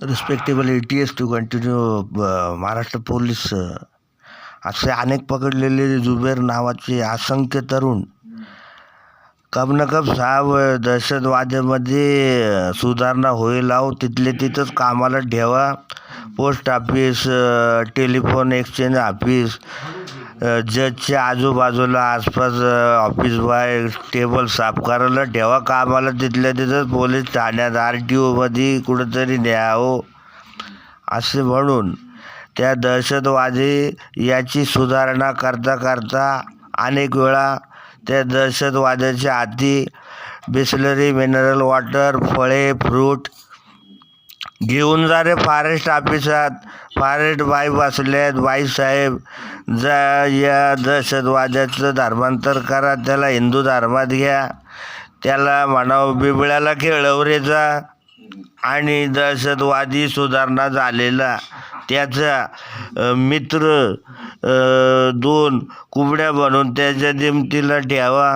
Respectable ATS to continue. Maharashtra police असे अनेक पकडलेले जुबेर नावाचे असंख्य तरुण कब न कब साहेब दहशतवाद्यामध्ये सुधारणा होईल. तिथले तिथंच कामाला ठेवा. Post office, telephone exchange office, जजच्या आजूबाजूला आसपास ऑफिस बाय टेबल साफ करायला ठेवा कामाला. तिथल्या तिथंच पोलीस ठाण्यात RTOमध्ये कुठंतरी न्यावं असे म्हणून त्या दहशतवादी याची सुधारणा करता करता अनेक वेळा त्या दहशतवाद्याच्या हाती बिसलरी, मिनरल वॉटर, फळे, फ्रूट घेऊन जा रे फॉरेस्ट ऑफिसात. फॉरेस्ट बाई बसल्यात. बाईसाहेब, जा या दहशतवाद्याचं धर्मांतर करा, त्याला हिंदू धर्मात घ्या, त्याला म्हणावं बिबळ्याला खेळव रे जा. आणि दहशतवादी सुधारणा झालेला त्याचा मित्र 2 कुबड्या बनवून त्याच्या दिमतीला ठेवा.